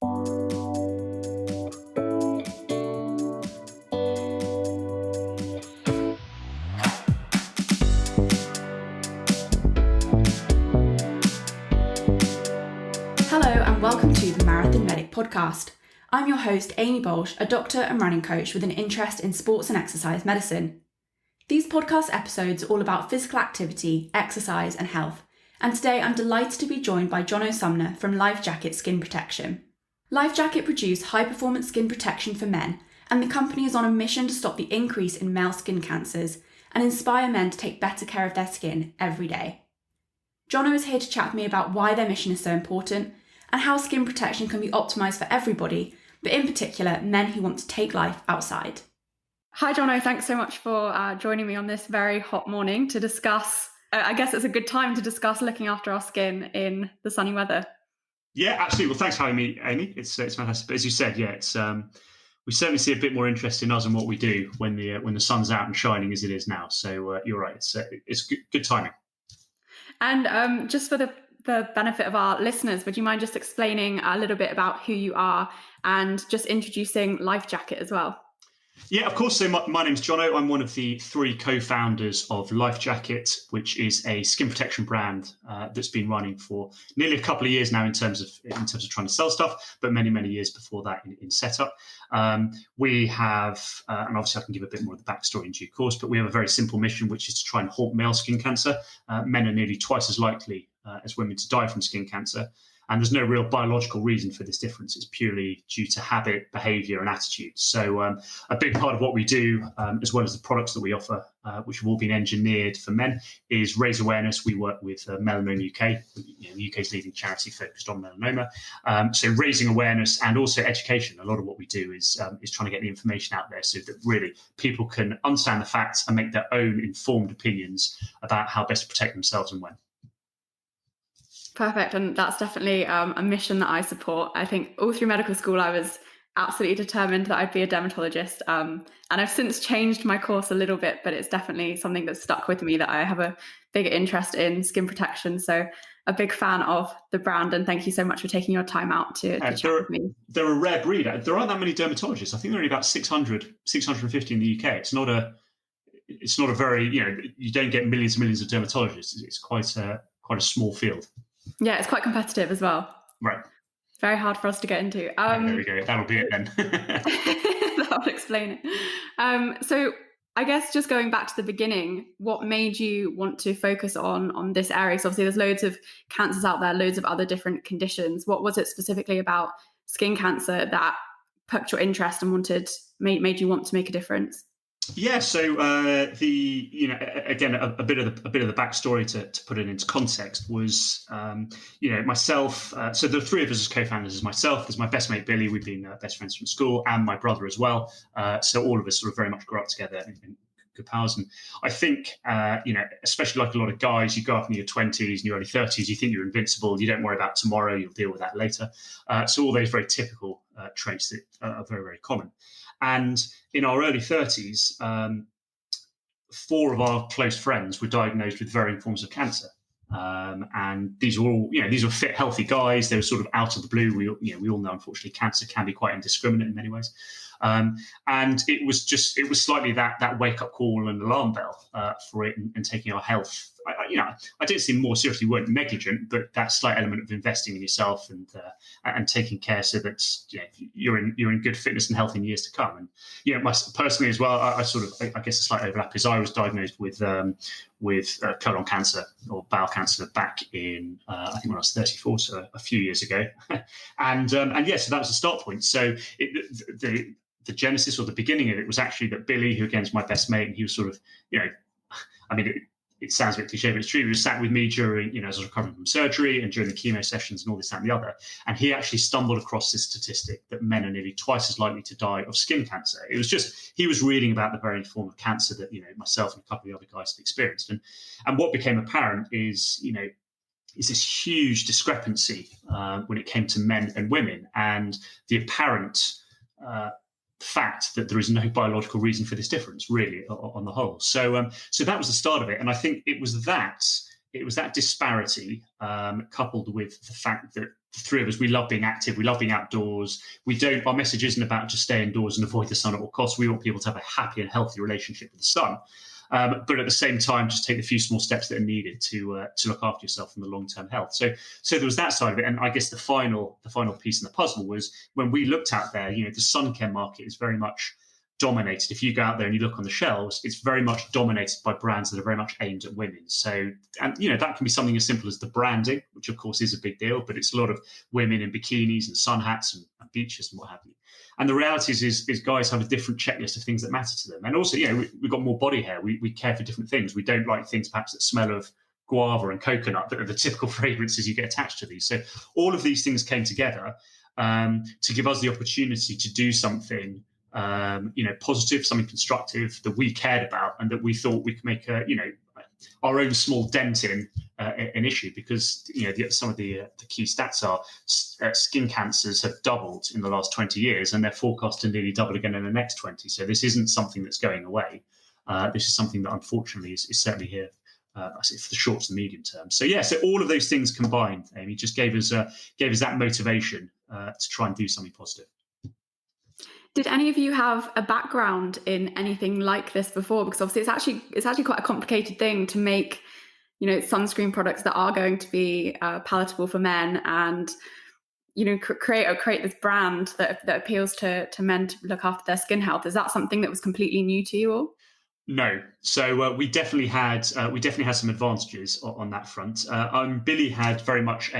Hello and welcome to the Marathon Medic podcast. I'm your host, Amy Bolsh, a doctor and running coach with an interest in sports and exercise medicine. These podcast episodes are all about physical activity, exercise and health, and today I'm delighted to be joined by Jono Sumner from LifeJacket Skin Protection. LifeJacket produce high-performance skin protection for men, and the company is on a mission to stop the increase in male skin cancers and inspire men to take better care of their skin every day. Jono is here to chat with me about why their mission is so important and how skin protection can be optimised for everybody, but in particular, men who want to take life outside. Hi, Jono. Thanks so much for joining me on this very hot morning to discuss, I guess it's a good time to discuss looking after our skin in the sunny weather. Yeah, absolutely. Well, thanks for having me, Amy. It's fantastic. But as you said, yeah, it's we certainly see a bit more interest in us and what we do when the sun's out and shining as it is now. So you're right. It's good timing. And just for the benefit of our listeners, would you mind just explaining a little bit about who you are and just introducing LifeJacket as well? Yeah, of course. So my name's Jono. I'm one of the three co-founders of LifeJacket, which is a skin protection brand that's been running for nearly a couple of years now in terms of trying to sell stuff, but many years before that in setup. We have, and obviously I can give a bit more of the backstory in due course, but we have a very simple mission, which is to try and halt male skin cancer. Men are nearly twice as likely as women to die from skin cancer. And there's no real biological reason for this difference. It's purely due to habit, behavior, and attitude. So a big part of what we do, as well as the products that we offer, which have all been engineered for men, is raise awareness. We work with Melanoma UK, the UK's leading charity focused on melanoma. So raising awareness and also education. A lot of what we do is trying to get the information out there so that really people can understand the facts and make their own informed opinions about how best to protect themselves and when. Perfect. And that's definitely a mission that I support. I think all through medical school, I was absolutely determined that I'd be a dermatologist. And I've since changed my course a little bit, but it's definitely something that's stuck with me, that I have a bigger interest in skin protection. So a big fan of the brand. And thank you so much for taking your time out to chat with me. They're a rare breed. There aren't that many dermatologists. I think there are only about 650 in the UK. It's not a very, you don't get millions and millions of dermatologists. It's quite a small field. Yeah, it's quite competitive as well. Right. Very hard for us to get into. There we go. That'll be it then. That'll explain it. So I guess just going back to the beginning, what made you want to focus on this area? So obviously there's loads of cancers out there, loads of other different conditions. What was it specifically about skin cancer that piqued your interest and made you want to make a difference? Yeah, so again, a bit of the backstory to put it into context was, myself. So the three of us as co-founders is myself, there's my best mate Billy. We've been best friends from school, and my brother as well. So all of us sort of very much grew up together in good pals. And I think, especially like a lot of guys, you go up in your 20s and your early 30s, you think you're invincible. You don't worry about tomorrow. You'll deal with that later. So all those very typical traits that are very, very common. And in our early 30s, 4 of our close friends were diagnosed with varying forms of cancer. And these were fit, healthy guys. They were sort of out of the blue. We all know, unfortunately, cancer can be quite indiscriminate in many ways. And it was slightly that wake up call and alarm bell for it and taking our health. I didn't see more seriously. We weren't negligent, but that slight element of investing in yourself and taking care so that you're in good fitness and health in years to come. And personally as well, I guess a slight overlap is I was diagnosed with colon cancer or bowel cancer back in I think when I was 34, so a few years ago. and so that was the start point. So the genesis or the beginning of it was actually that Billy, who again is my best mate, and he was sort of, it sounds a bit cliche, but it's true. He was sat with me during, as I was recovering from surgery and during the chemo sessions and all this, that, and the other. And he actually stumbled across this statistic that men are nearly twice as likely to die of skin cancer. It was just, he was reading about the very form of cancer that, myself and a couple of the other guys had experienced. And what became apparent is this huge discrepancy when it came to men and women, and the apparent fact that there is no biological reason for this difference, really, on the whole. So that was the start of it, and I think it was that disparity coupled with the fact that the three of us, we love being active. We love being outdoors. Our message isn't about just stay indoors and avoid the sun at all costs. We want people to have a happy and healthy relationship with the sun. But at the same time, just take the few small steps that are needed to look after yourself in the long-term health. So there was that side of it. And I guess the final piece in the puzzle was when we looked out there, the sun care market is very much dominated. If you go out there and you look on the shelves, it's very much dominated by brands that are very much aimed at women. So, and that can be something as simple as the branding, which of course is a big deal, but it's a lot of women in bikinis and sun hats and beaches and what have you. And the reality is guys have a different checklist of things that matter to them. And also, we've got more body hair. We care for different things. We don't like things perhaps that smell of guava and coconut that are the typical fragrances you get attached to these. So all of these things came together to give us the opportunity to do something positive, something constructive that we cared about and that we thought we could make our own small dent in an issue, because some of the key stats are skin cancers have doubled in the last 20 years and they're forecast to nearly double again in the next 20. So this isn't something that's going away. This is something that unfortunately is certainly here I say for the short to medium term. So so all of those things combined, Amy, just gave us that motivation to try and do something positive. Did any of you have a background in anything like this before? Because obviously it's actually quite a complicated thing to make, sunscreen products that are going to be palatable for men, and create this brand that appeals to men to look after their skin health. Is that something that was completely new to you all? No. So we definitely had some advantages on that front. Billy had very much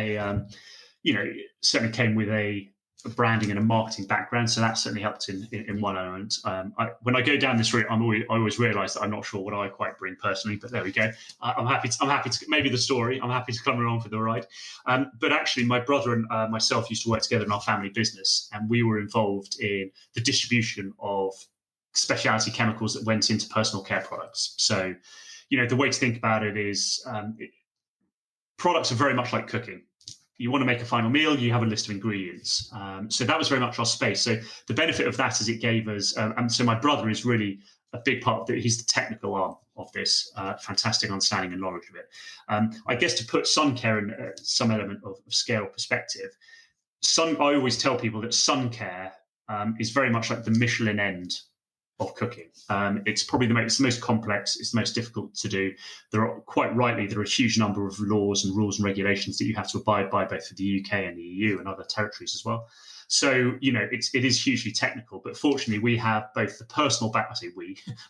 certainly came with a branding and a marketing background, so that certainly helped in one element. When I go down this route, I always realise that I'm not sure what I quite bring personally, but there we go. I'm happy to maybe the story. I'm happy to come along for the ride. But actually, my brother and myself used to work together in our family business, and we were involved in the distribution of specialty chemicals that went into personal care products. So, the way to think about it is products are very much like cooking. You want to make a final meal, you have a list of ingredients. So that was very much our space. So the benefit of that is it gave us, and so my brother is really a big part of it. He's the technical arm of this, fantastic understanding and knowledge of it. I guess to put sun care in some element of scale perspective, I always tell people that sun care is very much like the Michelin end of cooking. It's probably it's the most complex, it's the most difficult to do. There are a huge number of laws and rules and regulations that you have to abide by, both for the UK and the EU and other territories as well. So, it is hugely technical, but fortunately we have both the personal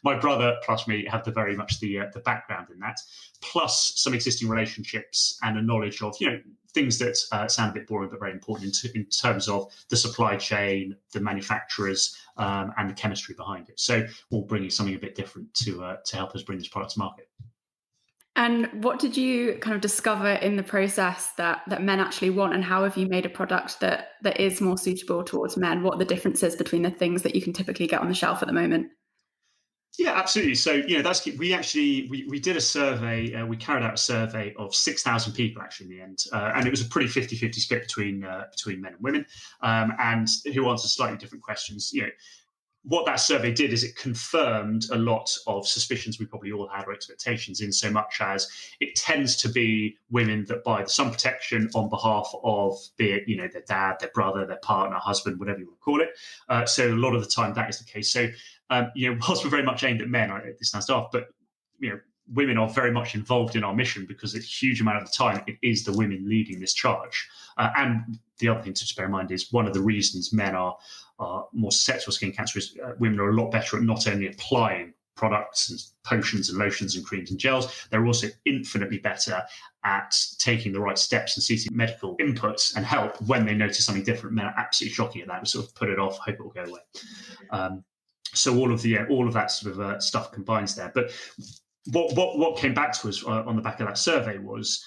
my brother plus me have very much the background in that, plus some existing relationships and a knowledge of, things that sound a bit boring but very important in terms of the supply chain, the manufacturers, and the chemistry behind it. So all bringing something a bit different to help us bring this product to market. And what did you kind of discover in the process that men actually want, and how have you made a product that is more suitable towards men? What are the differences between the things that you can typically get on the shelf at the moment? Yeah, absolutely. So, that's we did a survey. We carried out a survey of 6,000 people actually in the end, and it was a pretty 50-50 split between men and women, and who answered slightly different questions. What that survey did is it confirmed a lot of suspicions we probably all had, or expectations, in so much as it tends to be women that buy the sun protection on behalf of, be it, their dad, their brother, their partner, husband, whatever you want to call it. So a lot of the time that is the case. So, whilst we're very much aimed at men, this sounds daft, but, women are very much involved in our mission, because a huge amount of the time it is the women leading this charge. And the other thing to just bear in mind is one of the reasons men are more susceptible to skin cancer is women are a lot better at not only applying products and potions and lotions and creams and gels, they're also infinitely better at taking the right steps and seeking medical inputs and help when they notice something different. Men are absolutely shocking at that. We sort of put it off, hope it will go away. So all of that sort of stuff combines there. But what came back to us on the back of that survey was,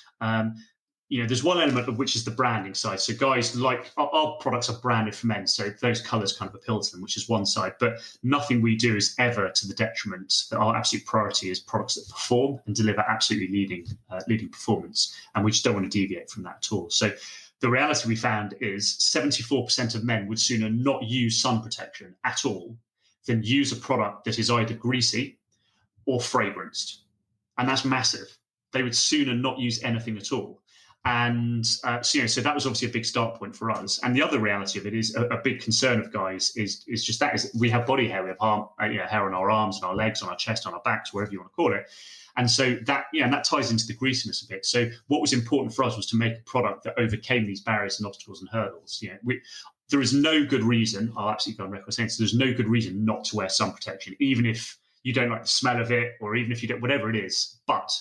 there's one element of which is the branding side. So guys, like our products are branded for men, so those colours kind of appeal to them, which is one side. But nothing we do is ever to the detriment. That our absolute priority is products that perform and deliver absolutely leading performance, and we just don't want to deviate from that at all. So the reality we found is 74% of men would sooner not use sun protection at all than use a product that is either greasy or fragranced. And that's massive. They would sooner not use anything at all. And so that was obviously a big start point for us. And the other reality of it is a big concern of guys is just that is we have body hair, we have hair on our arms and our legs, on our chest, on our backs, wherever you want to call it. And so that and that ties into the greasiness a bit. So what was important for us was to make a product that overcame these barriers and obstacles and hurdles. There is no good reason, I'll absolutely go on record saying, so there's no good reason not to wear sun protection, even if you don't like the smell of it, or even if you don't, whatever it is. But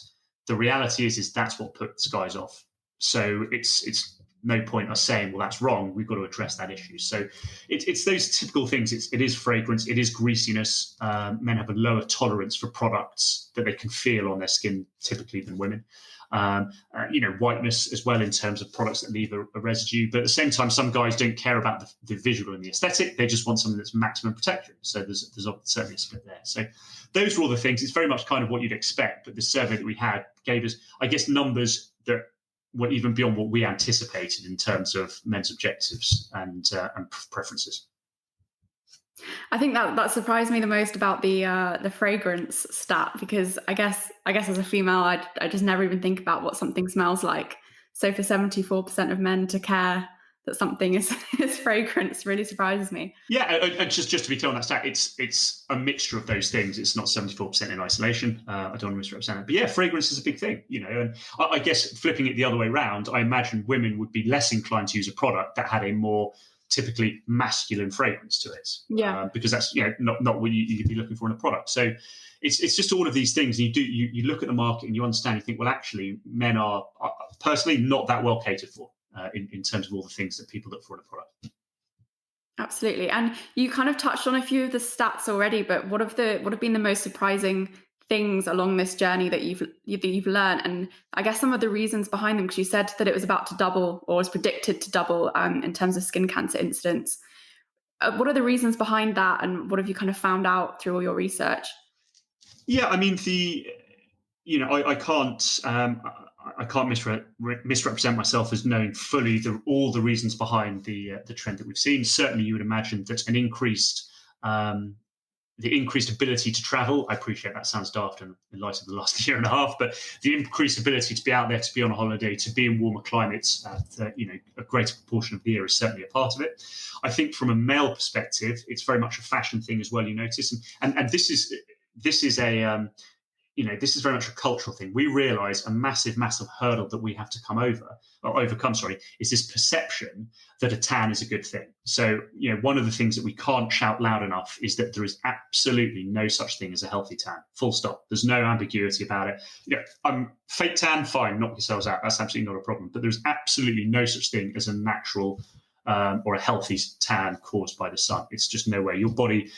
the reality is that's what puts guys off. So it's no point us saying, well, that's wrong. We've got to address that issue. So it's those typical things. It is fragrance. It is greasiness. Men have a lower tolerance for products that they can feel on their skin typically than women. Whiteness as well in terms of products that leave a residue. But at the same time, some guys don't care about the visual and the aesthetic. They just want something that's maximum protection. So there's certainly a split there. So those were all the things. It's very much kind of what you'd expect. But the survey that we had gave us, I guess, numbers that were even beyond what we anticipated in terms of men's objectives and preferences. I think that surprised me the most about the fragrance stat, because I guess as a female, I just never even think about what something smells like. So for 74% of men to care that something is fragrance really surprises me. Yeah, just to be clear on that stat, it's a mixture of those things. It's not 74% in isolation. I don't want to misrepresent it, but yeah, fragrance is a big thing, and I guess flipping it the other way around, I imagine women would be less inclined to use a product that had a more typically masculine fragrance to it. Yeah, because that's not what you'd be looking for in a product. So it's just all of these things. You look at the market and you understand. You think, well, actually, men are personally not that well catered for. In terms of all the things that people look for in a product. Absolutely. And you kind of touched on a few of the stats already, but what have been the most surprising things along this journey that you've learned? And I guess some of the reasons behind them, because you said that it was about to double, or was predicted to double in terms of skin cancer incidence. What are the reasons behind that, and what have you kind of found out through all your research? Yeah, I mean, I can't misrepresent myself as knowing fully all the reasons behind the trend that we've seen. Certainly, you would imagine that the increased ability to travel. I appreciate that sounds daft in light of the last year and a half, but the increased ability to be out there, to be on a holiday, to be in warmer climates, a greater proportion of the year is certainly a part of it. I think from a male perspective, it's very much a fashion thing as well. You notice, and this is very much a cultural thing. We realize a massive hurdle that we have to overcome, is this perception that a tan is a good thing. So, one of the things that we can't shout loud enough is that there is absolutely no such thing as a healthy tan. Full stop. There's no ambiguity about it. Fake tan, fine, knock yourselves out. That's absolutely not a problem. But there's absolutely no such thing as a natural or a healthy tan caused by the sun. It's just no way. Your body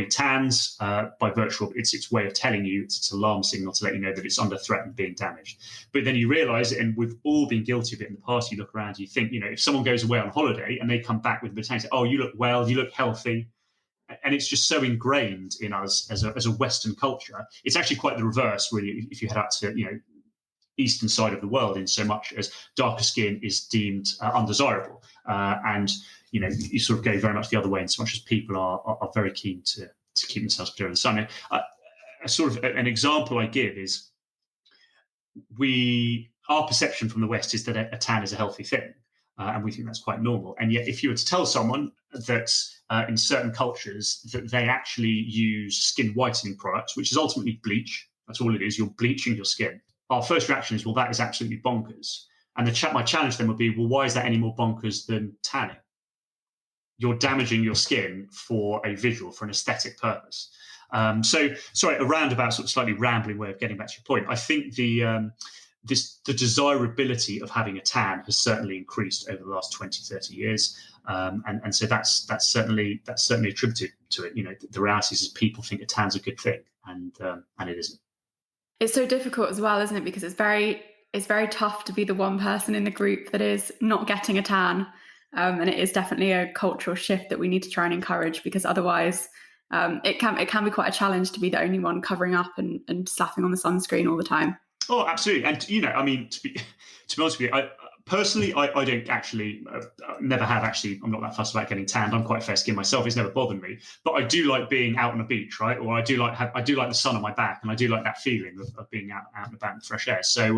tans by virtue of its way of telling you, it's its alarm signal to let you know that it's under threat and being damaged. But then you realize, and we've all been guilty of it in the past, you look around, you think, if someone goes away on holiday and they come back with a tan, say, oh, you look well, you look healthy. And it's just so ingrained in us as a Western culture. It's actually quite the reverse, really, if you head out to, eastern side of the world, in so much as darker skin is deemed undesirable. And you sort of go very much the other way, in so much as people are very keen to keep themselves clear of the sun. An example I give is our perception from the West is that a tan is a healthy thing, and we think that's quite normal. And yet, if you were to tell someone that in certain cultures that they actually use skin whitening products, which is ultimately bleach, that's all it is, you're bleaching your skin. Our first reaction is, well, that is absolutely bonkers. And my challenge then would be, well, why is that any more bonkers than tanning? You're damaging your skin for a visual, for an aesthetic purpose. Sorry, a roundabout, sort of slightly rambling way of getting back to your point. I think the desirability of having a tan has certainly increased over the last 20, 30 years. And so that's certainly attributed to it. The reality is people think a tan's a good thing, and it isn't. It's so difficult as well, isn't it? Because it's very tough to be the one person in the group that is not getting a tan. And it is definitely a cultural shift that we need to try and encourage, because otherwise it can be quite a challenge to be the only one covering up and slapping on the sunscreen all the time. Oh, absolutely. And, to be honest with you, Personally, I don't actually, never have actually. I'm not that fussed about getting tanned. I'm quite fair skinned myself. It's never bothered me. But I do like being out on the beach, right? Or I do like the sun on my back, and I do like that feeling of being out and about in the fresh air. So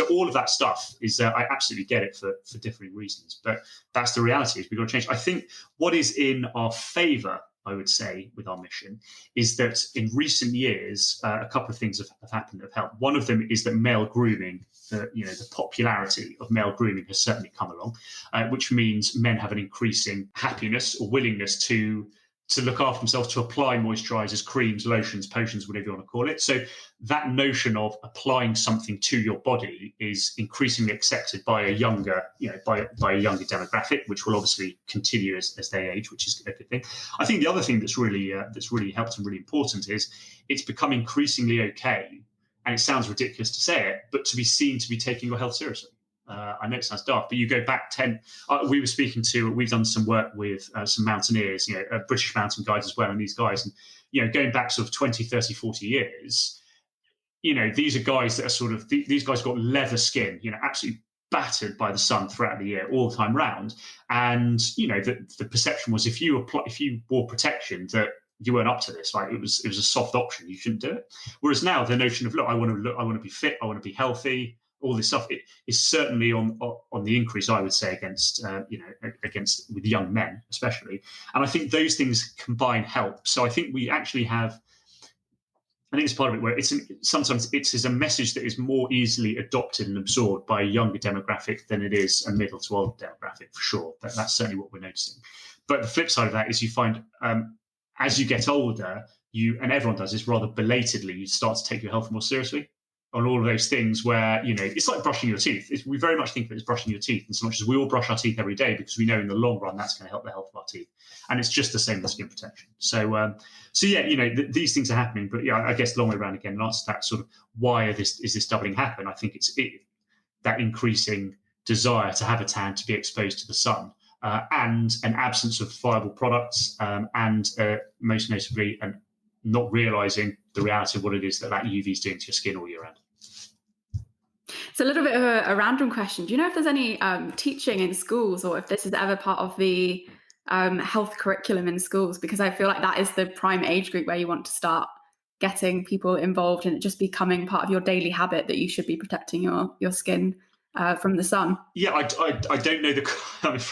all of that stuff is I absolutely get it for differing reasons. But that's the reality. Is we've got to change. I think what is in our favour, I would say, with our mission is that in recent years, a couple of things have happened that have helped. One of them is that male grooming, the popularity of male grooming has certainly come along, which means men have an increasing happiness or willingness to look after themselves, to apply moisturizers, creams, lotions, potions, whatever you want to call it. So that notion of applying something to your body is increasingly accepted by a younger, by a younger demographic, which will obviously continue as they age, which is a good thing. I think the other thing that's really helped and really important is it's become increasingly okay, and it sounds ridiculous to say it, but to be seen to be taking your health seriously. I know it sounds daft, but you go back 10, we've done some work with some mountaineers, British mountain guides as well, and these guys, and, going back sort of 20, 30, 40 years, these are guys that are sort of, these guys got leather skin, absolutely battered by the sun throughout the year, all the time round. And, the perception was if you wore protection, that you weren't up to this. Like it was a soft option. You shouldn't do it. Whereas now the notion of, I want to be fit, I want to be healthy, all this stuff, it is certainly on the increase, I would say, against with young men especially. And I think those things combined help. So I think we actually have, I think it's part of it where sometimes it's a message that is more easily adopted and absorbed by a younger demographic than it is a middle to old demographic, for sure. That's certainly what we're noticing. But the flip side of that is you find as you get older, and everyone does this rather belatedly, you start to take your health more seriously on all of those things where, it's like brushing your teeth. We very much think of it as brushing your teeth, in so much as we all brush our teeth every day because we know in the long run that's going to help the health of our teeth. And it's just the same with skin protection. So these things are happening. But yeah, I guess long way around again, and answer that sort of why is this doubling happen? I think it's that increasing desire to have a tan, to be exposed to the sun, and an absence of viable products, and most notably, and not realizing the reality of what it is that UV is doing to your skin all year round. It's a little bit of a random question. Do you know if there's any teaching in schools, or if this is ever part of the health curriculum in schools? Because I feel like that is the prime age group where you want to start getting people involved and it just becoming part of your daily habit that you should be protecting your skin from the sun. Yeah, I don't know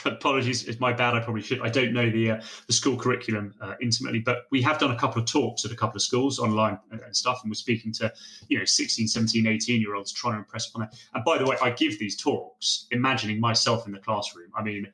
apologies, it's my bad. I probably should. I don't know the school curriculum intimately, but we have done a couple of talks at a couple of schools online and stuff, and we're speaking to 16, 17, 18-year-olds trying to impress upon that. And by the way, I give these talks imagining myself in the classroom. I mean,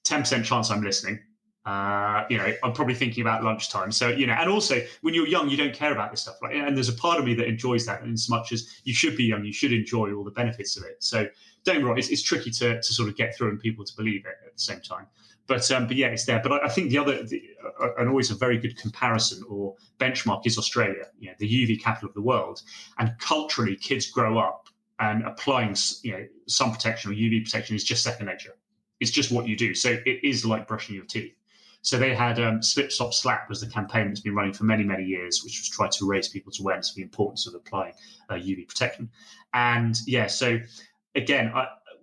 10% chance I'm listening. I'm probably thinking about lunchtime. So, and also when you're young, you don't care about this stuff, right? And there's a part of me that enjoys that, in as much as you should be young, you should enjoy all the benefits of it. So don't get me wrong, it's tricky to sort of get through and people to believe it at the same time. But yeah, it's there. But I think and always a very good comparison or benchmark is Australia, the UV capital of the world. And culturally, kids grow up and applying, sun protection or UV protection is just second nature. It's just what you do. So it is like brushing your teeth. So they had Slip, Stop, Slap was the campaign that's been running for many, many years, which was trying to raise people's awareness of the importance of applying UV protection. And yeah, so again,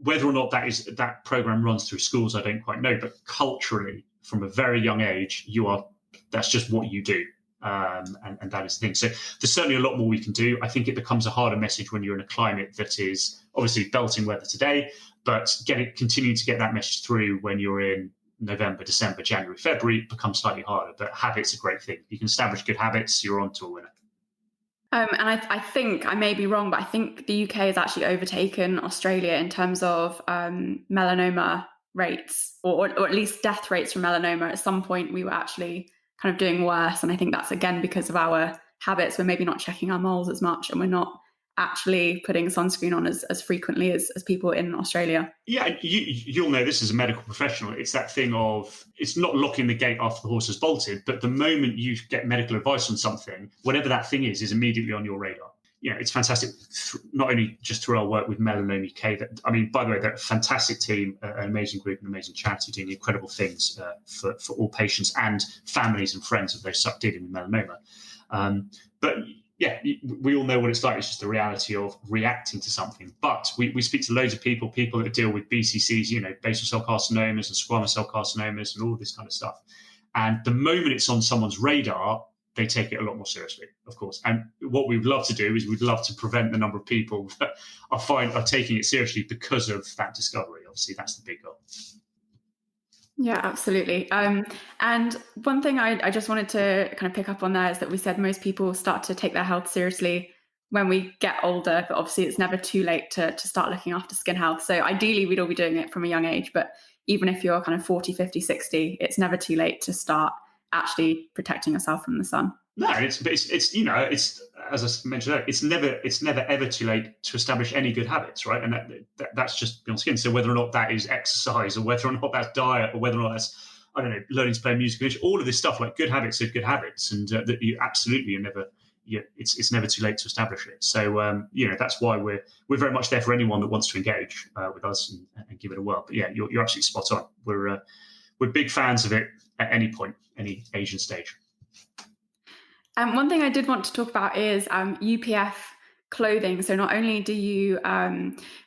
whether or not that program runs through schools, I don't quite know. But culturally, from a very young age, that's just what you do. And that is the thing. So there's certainly a lot more we can do. I think it becomes a harder message when you're in a climate that is obviously belting weather today, but continuing to get that message through when you're in November, December, January, February becomes slightly harder. But habits are a great thing. You can establish good habits, you're on to a winner. And I think, I may be wrong, but I think the UK has actually overtaken Australia in terms of melanoma rates, or at least death rates from melanoma. At some point, we were actually kind of doing worse. And I think that's, again, because of our habits. We're maybe not checking our moles as much, and we're not actually putting sunscreen on as frequently as people in Australia. Yeah, you'll know this as a medical professional. It's that thing of, it's not locking the gate after the horse has bolted, but the moment you get medical advice on something, whatever that thing is immediately on your radar. It's fantastic, not only just through our work with Melanoma UK. By the way, they're a fantastic team, an amazing group, an amazing charity doing incredible things for all patients and families and friends of those dealing with melanoma. But we all know what it's like. It's just the reality of reacting to something. But we speak to loads of people that deal with BCCs, basal cell carcinomas and squamous cell carcinomas and all this kind of stuff. And the moment it's on someone's radar, they take it a lot more seriously, of course. And what we'd love to do is we'd love to prevent the number of people that are taking it seriously because of that discovery. Obviously, that's the big goal. Yeah, absolutely. And one thing I just wanted to kind of pick up on there is that we said most people start to take their health seriously when we get older, but obviously it's never too late to start looking after skin health. So ideally, we'd all be doing it from a young age, but even if you're kind of 40, 50, 60, it's never too late to start actually protecting yourself from the sun. No, it's as I mentioned earlier, it's never ever too late to establish any good habits, right? And that's just beyond skin. So whether or not that is exercise, or whether or not that's diet, or whether or not that's, I don't know, learning to play music, all of this stuff, like good habits are good habits, and that you absolutely are never. It's never too late to establish it. So that's why we're very much there for anyone that wants to engage with us and give it a whirl. But yeah, you're absolutely spot on. We're big fans of it at any point, any age and stage. One thing I did want to talk about is UPF clothing. So not only do you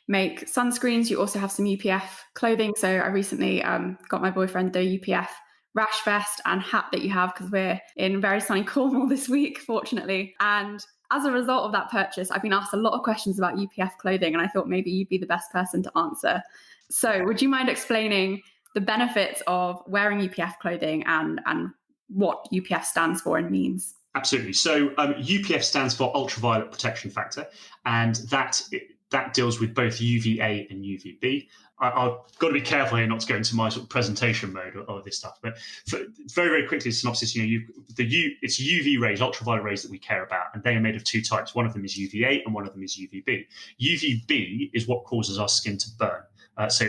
make sunscreens, you also have some UPF clothing. So I recently got my boyfriend the UPF rash vest and hat that you have, because we're in very sunny Cornwall this week, fortunately. And as a result of that purchase, I've been asked a lot of questions about UPF clothing, and I thought maybe you'd be the best person to answer. So would you mind explaining the benefits of wearing UPF clothing and what UPF stands for and means? Absolutely. So UPF stands for ultraviolet protection factor, and that deals with both UVA and UVB. I've got to be careful here not to go into my sort of presentation mode of this stuff, but very, very quickly, synopsis, it's UV rays, ultraviolet rays that we care about, and they are made of two types. One of them is UVA and one of them is UVB. UVB is what causes our skin to burn. So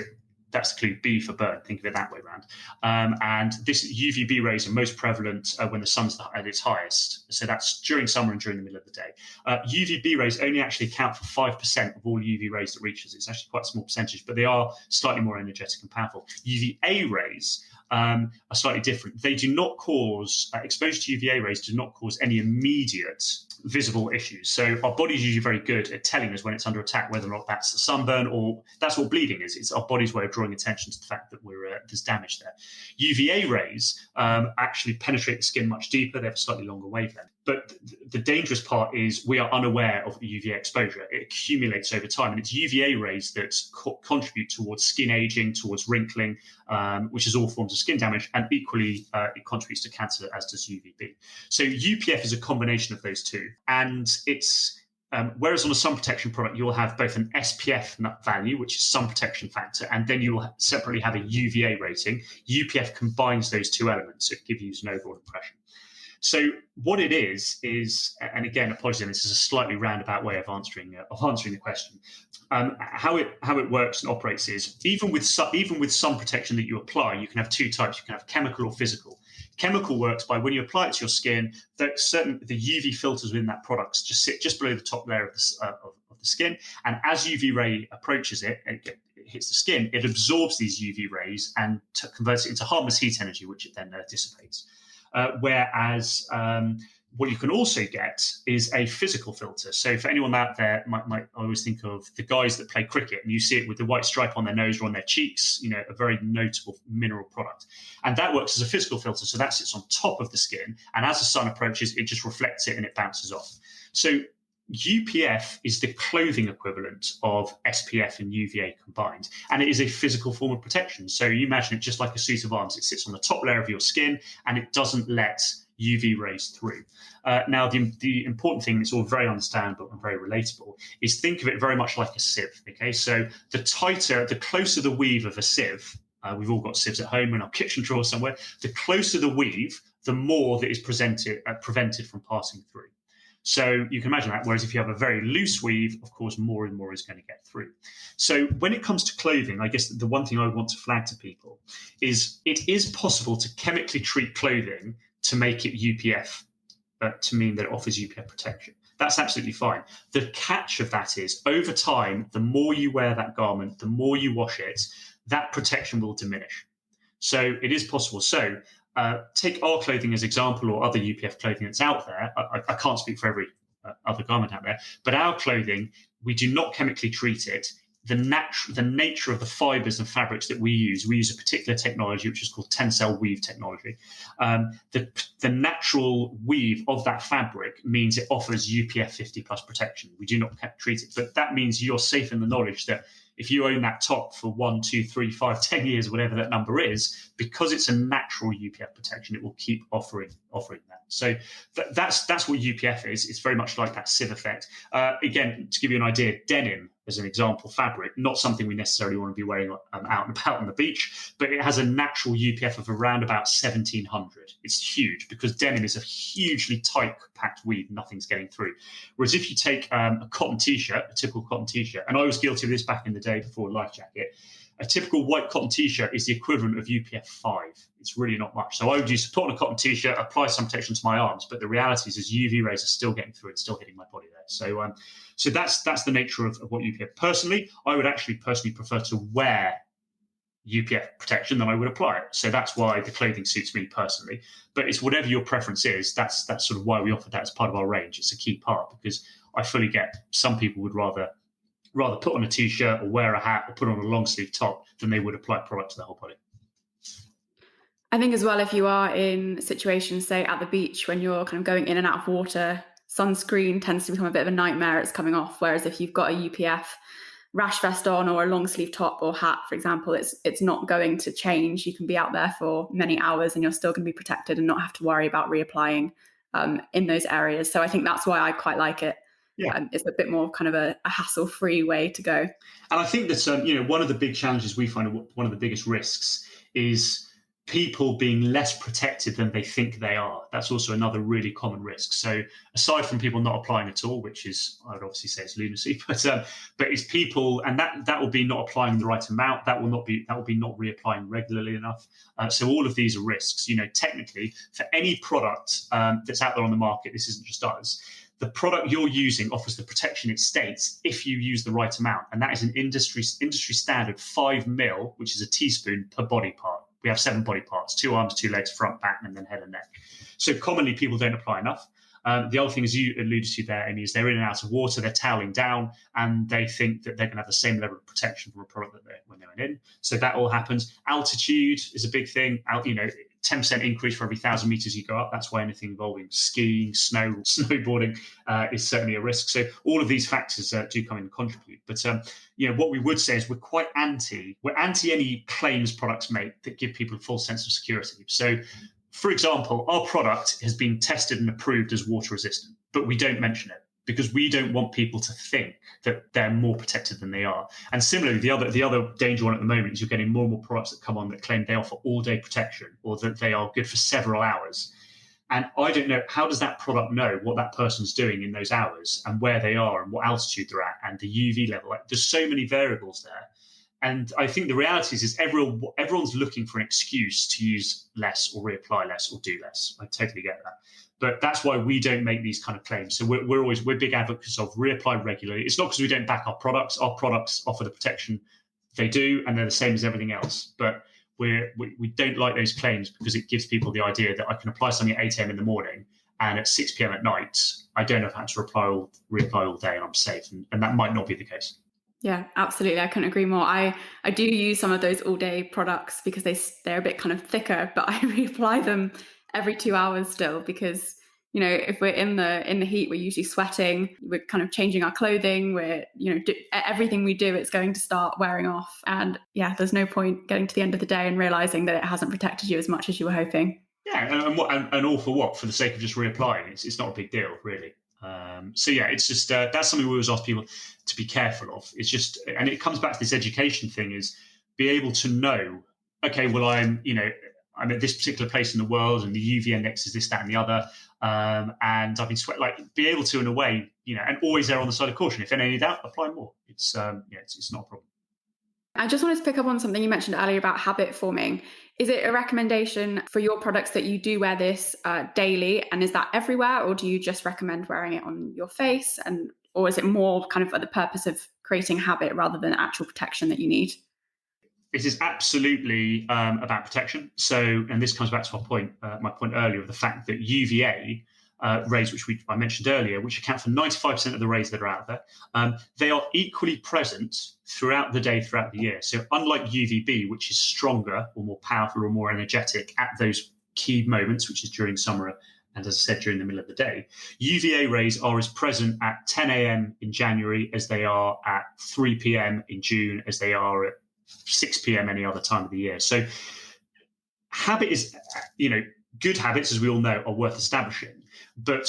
that's the clue, B for burn. Think of it that way around. And this UVB rays are most prevalent when the sun's at its highest. So that's during summer and during the middle of the day. UVB rays only actually account for 5% of all UV rays that reach us. It's actually quite a small percentage, but they are slightly more energetic and powerful. UVA rays are slightly different. They do not cause, exposure to UVA rays do not cause any immediate visible issues. So our body's usually very good at telling us when it's under attack, whether or not that's a sunburn, or that's what bleeding is. It's our body's way of drawing attention to the fact that there's damage there. UVA rays actually penetrate the skin much deeper. They have a slightly longer wavelength. But the dangerous part is we are unaware of the UVA exposure. It accumulates over time, and it's UVA rays that contribute towards skin aging, towards wrinkling, which is all forms of skin damage, and equally it contributes to cancer, as does UVB. So UPF is a combination of those two, and it's whereas on a sun protection product, you'll have both an SPF value, which is sun protection factor, and then you'll separately have a UVA rating. UPF combines those two elements, so it gives you an overall impression. So what it is, and again, apologies, this is a slightly roundabout way of answering the question. How it works and operates is even with sun protection that you apply, you can have two types. You can have chemical or physical. Chemical works by when you apply it to your skin, the UV filters within that product just sit just below the top layer of the skin, and as UV ray approaches it and it hits the skin, it absorbs these UV rays and converts it into harmless heat energy, which it then dissipates. Whereas what you can also get is a physical filter. So for anyone out there, might always think of the guys that play cricket, and you see it with the white stripe on their nose or on their cheeks, a very notable mineral product. And that works as a physical filter. So that sits on top of the skin. And as the sun approaches, it just reflects it and it bounces off. So UPF is the clothing equivalent of SPF and UVA combined, and it is a physical form of protection. So you imagine it just like a suit of arms. It sits on the top layer of your skin, and it doesn't let UV rays through. Now, the important thing, it's all very understandable and very relatable, is think of it very much like a sieve. Okay, so the closer the weave of a sieve, we've all got sieves at home in our kitchen drawer somewhere. The closer the weave, the more that is prevented from passing through. So you can imagine that. Whereas if you have a very loose weave, of course, more and more is going to get through. So when it comes to clothing, I guess the one thing I would want to flag to people is it is possible to chemically treat clothing to make it UPF, to mean that it offers UPF protection. That's absolutely fine. The catch of that is over time, the more you wear that garment, the more you wash it, that protection will diminish. So it is possible. So take our clothing as example, or other UPF clothing that's out there. I can't speak for every other garment out there. But our clothing, we do not chemically treat it. The nature of the fibers and fabrics that we use a particular technology which is called tensile weave technology. The natural weave of that fabric means it offers UPF 50 plus protection. We do not treat it, but that means you're safe in the knowledge that if you own that top for 1, 2, 3, 5, 10 years, whatever that number is, because it's a natural UPF protection, it will keep offering that. So that's what UPF is. It's very much like that sieve effect. Again, to give you an idea, denim as an example fabric, not something we necessarily want to be wearing out and about on the beach, but it has a natural UPF of around about 1700. It's huge because denim is a hugely tight, compact weave, nothing's getting through. Whereas if you take a cotton t-shirt, a typical cotton t-shirt, and I was guilty of this back in the day before LifeJacket, a typical white cotton t-shirt is the equivalent of UPF 5. It's really not much. So I would use to put on a cotton t-shirt, apply some protection to my arms, but the reality is UV rays are still getting through and still hitting my body there. So that's the nature of what UPF. Personally, I would actually prefer to wear UPF protection than I would apply it. So that's why the clothing suits me personally. But it's whatever your preference is. That's sort of why we offer that as part of our range. It's a key part because I fully get some people would rather put on a t-shirt or wear a hat or put on a long sleeve top than they would apply product to their whole body. I think as well, if you are in situations, say at the beach, when you're kind of going in and out of water, sunscreen tends to become a bit of a nightmare. It's coming off. Whereas if you've got a UPF rash vest on or a long sleeve top or hat, for example, it's not going to change. You can be out there for many hours and you're still going to be protected and not have to worry about reapplying in those areas. So I think that's why I quite like it. Yeah, it's a bit more kind of a hassle-free way to go. And I think that one of the big challenges we find, one of the biggest risks, is people being less protected than they think they are. That's also another really common risk. So aside from people not applying at all, which is, I would obviously say it's lunacy, but it's people, and that will be not applying the right amount. That will be not reapplying regularly enough. So all of these are risks. Technically, for any product that's out there on the market, this isn't just us. The product you're using offers the protection it states if you use the right amount. And that is an industry standard 5 ml, which is a teaspoon per body part. We have 7 body parts, 2 arms, 2 legs, front, back, and then head and neck. So commonly people don't apply enough. The other thing, as you alluded to there, Amy, is they're in and out of water, they're toweling down, and they think that they're going to have the same level of protection from a product when they're in. So that all happens. Altitude is a big thing. 10% increase for every 1,000 meters you go up. That's why anything involving skiing, snowboarding is certainly a risk. So all of these factors do come in and contribute. But what we would say is we're anti any claims products make that give people a full sense of security. So, for example, our product has been tested and approved as water resistant, but we don't mention it because we don't want people to think that they're more protected than they are. And similarly, the other danger one at the moment is you're getting more and more products that come on that claim they offer all-day protection or that they are good for several hours. And I don't know, how does that product know what that person's doing in those hours and where they are and what altitude they're at and the UV level? There's so many variables there. And I think the reality is everyone's looking for an excuse to use less or reapply less or do less. I totally get that. But that's why we don't make these kind of claims. So we're big advocates of reapply regularly. It's not because we don't back our products. Our products offer the protection they do, and they're the same as everything else. But we don't like those claims because it gives people the idea that I can apply something at 8 a.m. in the morning and at 6 p.m. at night, I don't have to reapply all day and I'm safe. And that might not be the case. Yeah, absolutely. I couldn't agree more. I do use some of those all-day products because they're a bit kind of thicker, but I reapply them every 2 hours still because, if we're in the heat, we're usually sweating, we're kind of changing our clothing, we're, everything we do, it's going to start wearing off. And yeah, there's no point getting to the end of the day and realizing that it hasn't protected you as much as you were hoping. Yeah, and all for what? For the sake of just reapplying. It's not a big deal, really. So yeah, it's just that's something we always ask people to be careful of. It's just, and it comes back to this education thing: is be able to know, okay, well, I'm at this particular place in the world, and the UV index is this, that, and the other, and I've been be able to, in a way, and always err on the side of caution. If any doubt, apply more. It's not a problem. I just wanted to pick up on something you mentioned earlier about habit forming. Is it a recommendation for your products that you do wear this daily? And is that everywhere? Or do you just recommend wearing it on your face? Or is it more kind of for the purpose of creating habit rather than actual protection that you need? It is absolutely about protection. So, and this comes back to my point earlier of the fact that UVA rays, which I mentioned earlier, which account for 95% of the rays that are out there, they are equally present throughout the day, throughout the year. So unlike UVB, which is stronger or more powerful or more energetic at those key moments, which is during summer and, as I said, during the middle of the day, UVA rays are as present at 10 a.m. in January as they are at 3 p.m. in June, as they are at 6 p.m. any other time of the year. So habit is, good habits, as we all know, are worth establishing. But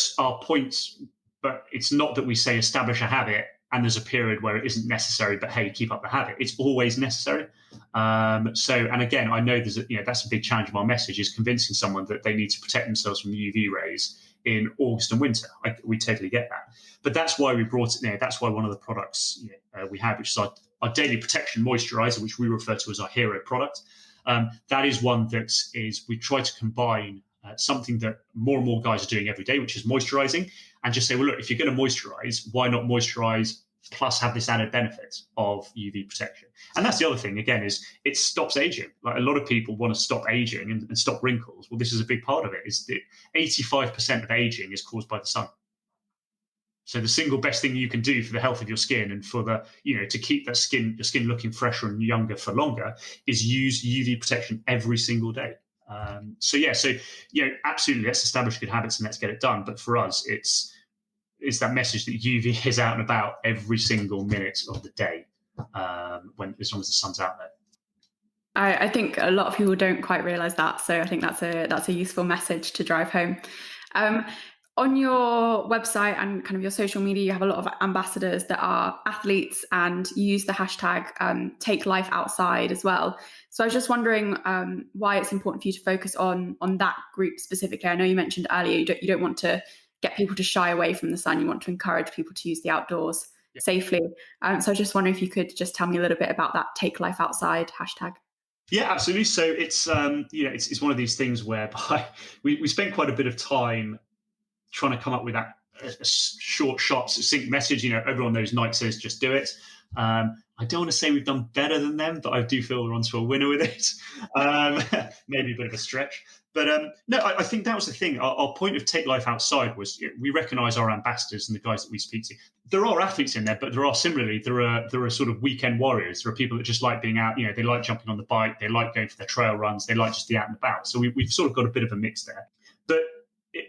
it's not that we say establish a habit and there's a period where it isn't necessary, but hey, keep up the habit. It's always necessary. And again, I know that's a big challenge of our message, is convincing someone that they need to protect themselves from UV rays in August and winter. We totally get that. But that's why we brought it there. That's why one of the products we have, which is our daily protection moisturizer, which we refer to as our hero product. That is one that we try to combine something that more and more guys are doing every day, which is moisturizing, and just say, well, look, if you're going to moisturize, why not moisturize plus have this added benefit of UV protection? And that's the other thing, again, is it stops aging. Like, a lot of people want to stop aging and stop wrinkles. Well, this is a big part of it, is that 85% of aging is caused by the sun. So the single best thing you can do for the health of your skin and for to keep your skin looking fresher and younger for longer is use UV protection every single day. Absolutely, let's establish good habits and let's get it done. But for us, it's that message that UV is out and about every single minute of the day, as long as the sun's out there. I think a lot of people don't quite realise that, so I think that's a useful message to drive home. On your website and kind of your social media, you have a lot of ambassadors that are athletes, and you use the hashtag Take Life Outside as well. So I was just wondering why it's important for you to focus on that group specifically. I know you mentioned earlier you don't want to get people to shy away from the sun. You want to encourage people to use the outdoors safely. So I was just wondering if you could just tell me a little bit about that Take Life Outside hashtag. Yeah, absolutely. So it's it's one of these things whereby we spend quite a bit of time trying to come up with a short, sharp, succinct message. Everyone knows Nike says just do it. I don't want to say we've done better than them, but I do feel we're onto a winner with it. Maybe a bit of a stretch. But no, I think that was the thing. Our point of Take Life Outside was we recognise our ambassadors and the guys that we speak to. There are athletes in there, but there are sort of weekend warriors. There are people that just like being out. They like jumping on the bike. They like going for their trail runs. They like just the out and about. So we've sort of got a bit of a mix there. But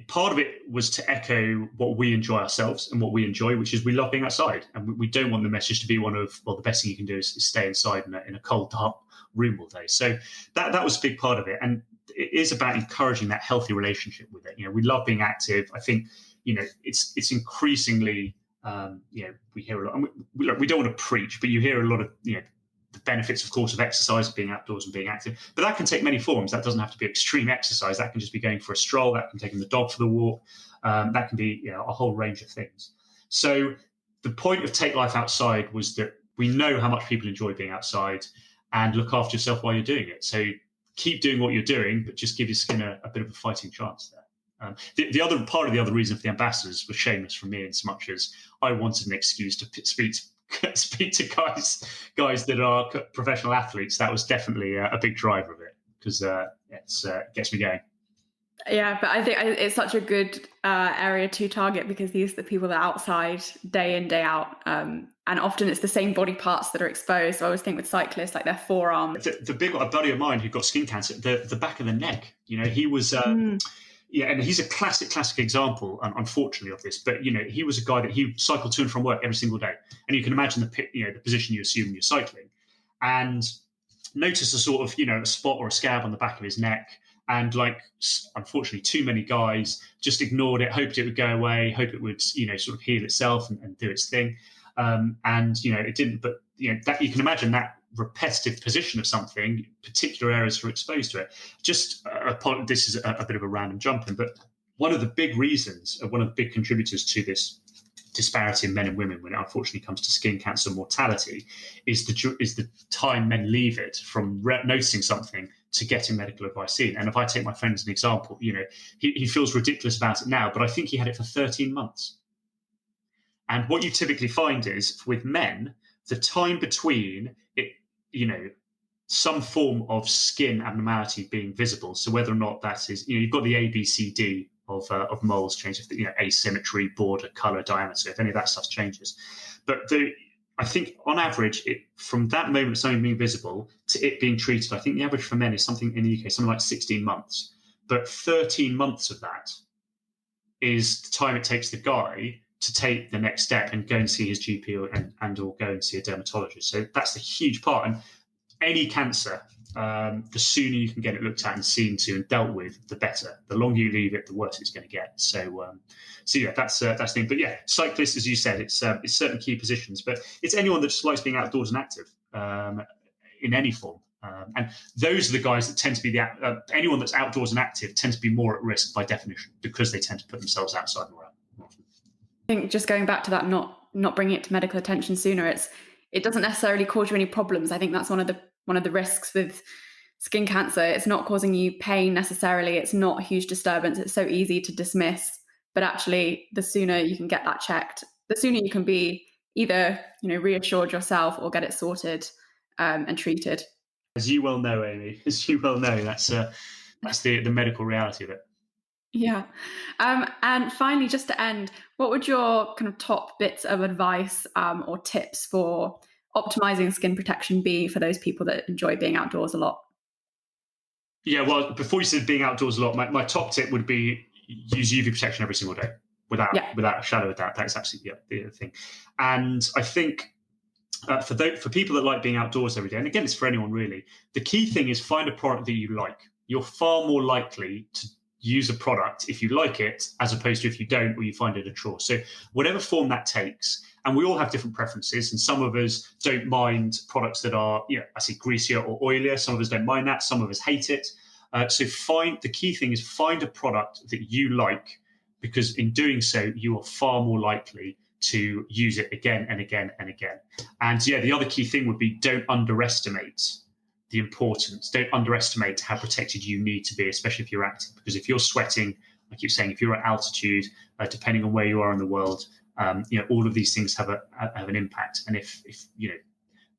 part of it was to echo what we enjoy ourselves and what we enjoy, which is we love being outside. And we don't want the message to be one of, well, the best thing you can do is stay inside in a cold, dark room all day. So that was a big part of it. And it is about encouraging that healthy relationship with it. We love being active. I think, it's increasingly, we hear a lot, and we don't want to preach, but you hear a lot of, the benefits, of course, of exercise, of being outdoors and being active. But that can take many forms. That doesn't have to be extreme exercise. That can just be going for a stroll. That can be taking the dog for the walk. That can be a whole range of things. So the point of Take Life Outside was that we know how much people enjoy being outside, and look after yourself while you're doing it. So keep doing what you're doing, but just give your skin a bit of a fighting chance there. The other reason for the ambassadors was shameless from me, in so much as I wanted an excuse to speak to guys that are professional athletes. That was definitely a big driver of it, because it gets me going. Yeah, but I think it's such a good area to target, because these are the people that are outside day in, day out. And often it's the same body parts that are exposed. So I always think with cyclists, like their forearms. The big one, a buddy of mine who got skin cancer, the back of the neck, he was... and he's a classic example, unfortunately, of this. But he was a guy that he cycled to and from work every single day, and you can imagine the position you assume you're cycling, and noticed a sort of a spot or a scab on the back of his neck, and unfortunately, too many guys just ignored it, hoped it would go away, hope it would sort of heal itself and do its thing, and it didn't. But that you can imagine that repetitive position of something, particular areas are exposed to it. This is a bit of a random jump in, but one of the big reasons, one of the big contributors to this disparity in men and women when it unfortunately comes to skin cancer mortality is the time men leave it from noticing something to getting medical advice in. And if I take my friend as an example, he feels ridiculous about it now, but I think he had it for 13 months. And what you typically find is, with men, the time between it, some form of skin abnormality being visible. So whether or not that is, you've got the ABCD of moles change, if asymmetry, border, color, diameter, if any of that stuff changes. But I think on average, from that moment of something being visible to it being treated, I think the average for men is something in the UK, something like 16 months. But 13 months of that is the time it takes the guy to take the next step and go and see his GP or go and see a dermatologist. So that's a huge part. And any cancer, the sooner you can get it looked at and seen to and dealt with, the better. The longer you leave it, the worse it's going to get. So yeah, that's the thing. But yeah, cyclists, as you said, it's certain key positions, but it's anyone that just likes being outdoors and active in any form. And those are the guys that tend to be anyone that's outdoors and active tends to be more at risk by definition, because they tend to put themselves outside more often. I think just going back to that, not bringing it to medical attention sooner, it doesn't necessarily cause you any problems. I think that's one of the risks with skin cancer. It's not causing you pain necessarily. It's not a huge disturbance. It's so easy to dismiss. But actually, the sooner you can get that checked, the sooner you can be either reassured yourself or get it sorted and treated. As you well know, Amy, that's the medical reality of it. Yeah. And finally, just to end, what would your kind of top bits of advice or tips for optimizing skin protection be for those people that enjoy being outdoors a lot? Yeah, well, before you said being outdoors a lot, my top tip would be use UV protection every single day without a shadow of doubt. That's absolutely the thing. And I think for people that like being outdoors every day, and again, it's for anyone really, the key thing is find a product that you like. You're far more likely to use a product if you like it, as opposed to if you don't or you find it a chore. So whatever form that takes, and we all have different preferences, and some of us don't mind products that are, I say greasier or oilier. Some of us don't mind that. Some of us hate it. So the key thing is find a product that you like, because in doing so, you are far more likely to use it again and again and again. And the other key thing would be don't underestimate the importance. Don't underestimate how protected you need to be, especially if you're active. Because if you're sweating, I keep saying, if you're at altitude, depending on where you are in the world, all of these things have an impact. And if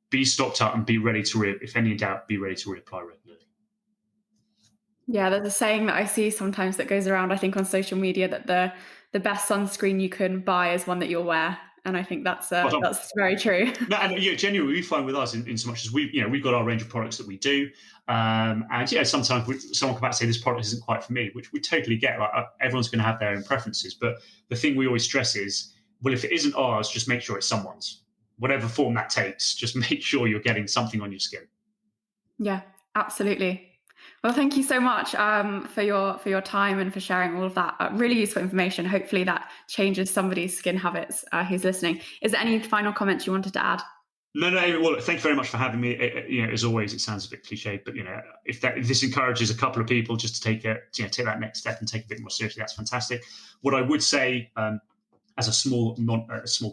be stocked up and be ready to, if any doubt, be ready to reapply regularly. Yeah, there's a saying that I see sometimes that goes around, I think, on social media, that the best sunscreen you can buy is one that you'll wear. And I think that's very true. No, and genuinely, we find with us in so much as we've got our range of products that we do, and sometimes someone come back and say this product isn't quite for me, which we totally get. Like everyone's going to have their own preferences, but the thing we always stress is, well, if it isn't ours, just make sure it's someone's, whatever form that takes. Just make sure you're getting something on your skin. Yeah, absolutely. Well, thank you so much for your time and for sharing all of that really useful information. Hopefully that changes somebody's skin habits who's listening. Is there any final comments you wanted to add? No. Well, thank you very much for having me. As always, it sounds a bit cliched, but if this encourages a couple of people just to take that next step and take it a bit more seriously, that's fantastic. What I would say, as a small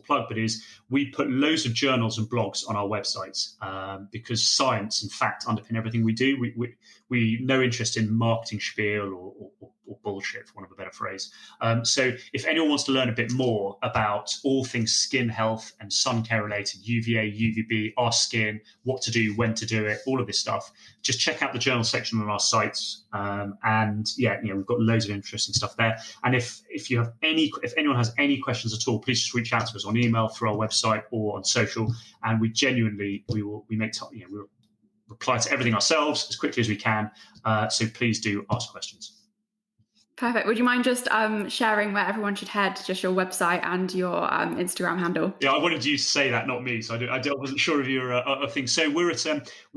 plug, but is we put loads of journals and blogs on our websites because science and fact underpin everything we do. We no interest in marketing spiel or bullshit, for want of a better phrase. So if anyone wants to learn a bit more about all things skin health and sun care related, UVA, UVB, our skin, what to do, when to do it, all of this stuff, just check out the journal section on our sites. We've got loads of interesting stuff there. And if anyone has any questions at all, please just reach out to us on email, through our website, or on social. And we make time. We'll reply to everything ourselves as quickly as we can. So please do ask questions. Perfect. Would you mind just sharing where everyone should head, just your website and your Instagram handle? Yeah, I wanted you to say that, not me. So I wasn't sure of your thing. So we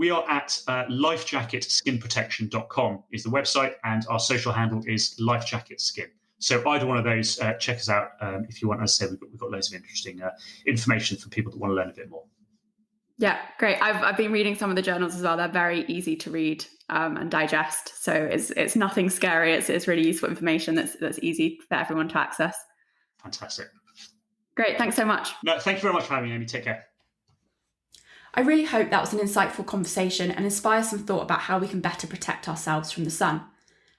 are at LifeJacketSkinProtection.com is the website, and our social handle is LifeJacket Skin. So either one of those, check us out if you want. As I said, we've got loads of interesting information for people that want to learn a bit more. Yeah, great. I've been reading some of the journals as well. They're very easy to read and digest. So it's nothing scary. It's really useful information that's easy for everyone to access. Fantastic. Great. Thanks so much. No, thank you very much for having me, Amy. Take care. I really hope that was an insightful conversation and inspires some thought about how we can better protect ourselves from the sun.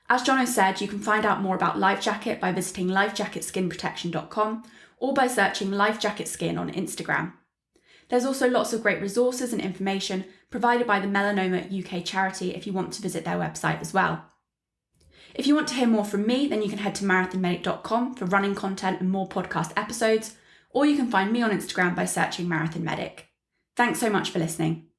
As Jono said, you can find out more about LifeJacket by visiting LifeJacketSkinProtection.com or by searching LifeJacket Skin on Instagram. There's also lots of great resources and information provided by the Melanoma UK charity if you want to visit their website as well. If you want to hear more from me, then you can head to marathonmedic.com for running content and more podcast episodes, or you can find me on Instagram by searching Marathon Medic. Thanks so much for listening.